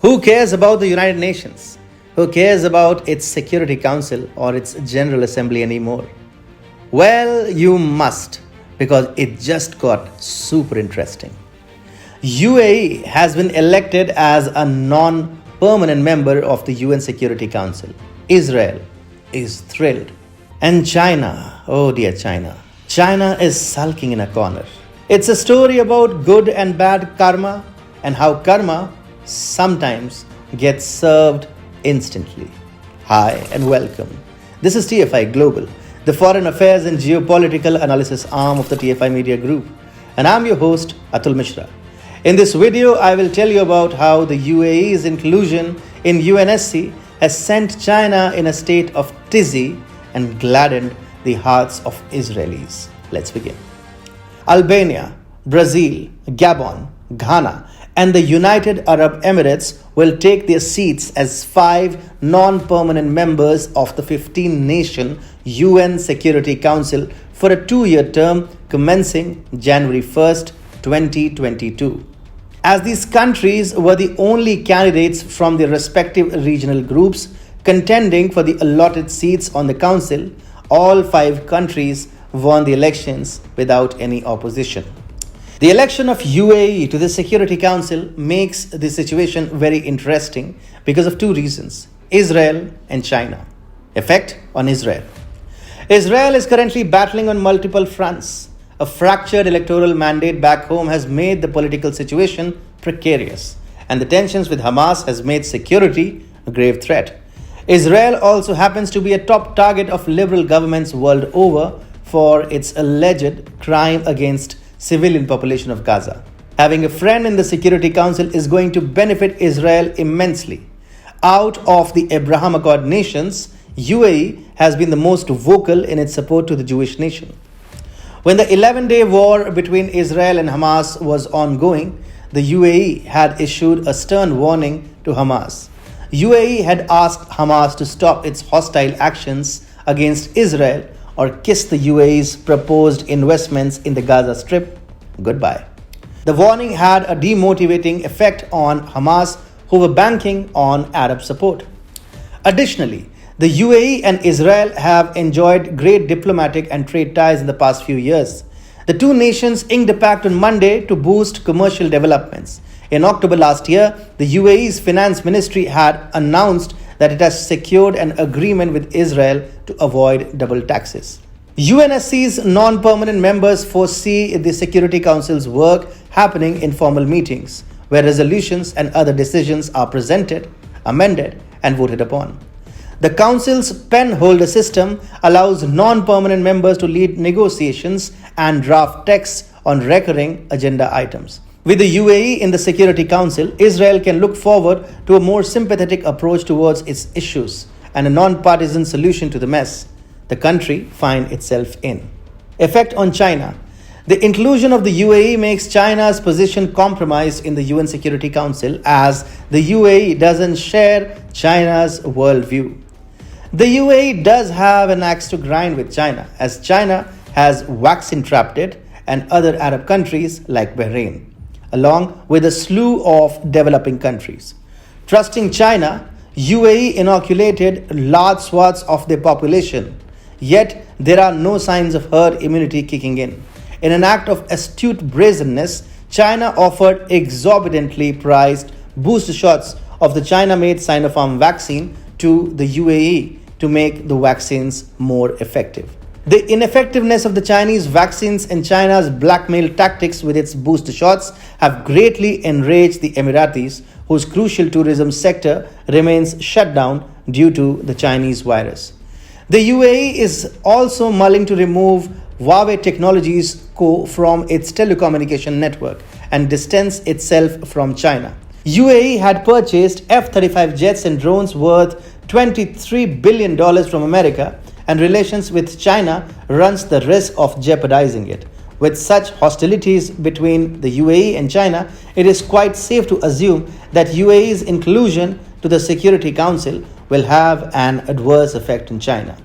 Who cares about the United Nations? Who cares about its Security Council or its General Assembly anymore? Well, you must, because it just got super interesting. UAE has been elected as a non-permanent member of the UN Security Council. Israel is thrilled. And China, oh dear China, China is sulking in a corner. It's a story about good and bad karma and how karma sometimes gets served instantly. Hi and welcome. This is TFI Global, the foreign affairs and geopolitical analysis arm of the TFI Media Group, and I'm your host Atul Mishra. In this video, I will tell you about how the UAE's inclusion in UNSC has sent China in a state of tizzy and gladdened the hearts of Israelis. Let's begin. Albania, Brazil, Gabon, Ghana, and the United Arab Emirates will take their seats as 5 non-permanent members of the 15-nation UN Security Council for a 2-year term commencing January 1st, 2022. As these countries were the only candidates from their respective regional groups contending for the allotted seats on the council, all 5 countries won the elections without any opposition. The election of UAE to the Security Council makes the situation very interesting because of 2 reasons: Israel and China. Effect on Israel. Israel is currently battling on multiple fronts. A fractured electoral mandate back home has made the political situation precarious, and the tensions with Hamas has made security a grave threat. Israel also happens to be a top target of liberal governments world over for its alleged crime against civilian population of Gaza. Having a friend in the Security Council is going to benefit Israel immensely. Out of the Abraham Accord nations, UAE has been the most vocal in its support to the Jewish nation. When the 11-day war between Israel and Hamas was ongoing, the UAE had issued a stern warning to Hamas. UAE had asked Hamas to stop its hostile actions against Israel or kiss the UAE's proposed investments in the Gaza Strip goodbye. The warning had a demotivating effect on Hamas, who were banking on Arab support. Additionally, the UAE and Israel have enjoyed great diplomatic and trade ties in the past few years. The 2 nations inked a pact on Monday to boost commercial developments. In October last year, the UAE's finance ministry had announced that it has secured an agreement with Israel to avoid double taxes. UNSC's non-permanent members foresee the Security Council's work happening in formal meetings, where resolutions and other decisions are presented, amended, and voted upon. The Council's penholder system allows non-permanent members to lead negotiations and draft texts on recurring agenda items. With the UAE in the Security Council, Israel can look forward to a more sympathetic approach towards its issues and a non-partisan solution to the mess the country finds itself in. Effect on China. The inclusion of the UAE makes China's position compromised in the UN Security Council, as the UAE doesn't share China's worldview. The UAE does have an axe to grind with China, as China has vaccine-trapped it and other Arab countries like Bahrain, along with a slew of developing countries. Trusting China, UAE inoculated large swaths of their population, yet there are no signs of herd immunity kicking in. In an act of astute brazenness, China offered exorbitantly priced booster shots of the China-made Sinopharm vaccine to the UAE to make the vaccines more effective. The ineffectiveness of the Chinese vaccines and China's blackmail tactics with its booster shots have greatly enraged the Emiratis, whose crucial tourism sector remains shut down due to the Chinese virus. The UAE is also mulling to remove Huawei Technologies Co. from its telecommunication network and distance itself from China. UAE had purchased F-35 jets and drones worth $23 billion from America, and relations with China runs the risk of jeopardizing it. With such hostilities between the UAE and China, it is quite safe to assume that UAE's inclusion to the Security Council will have an adverse effect on China.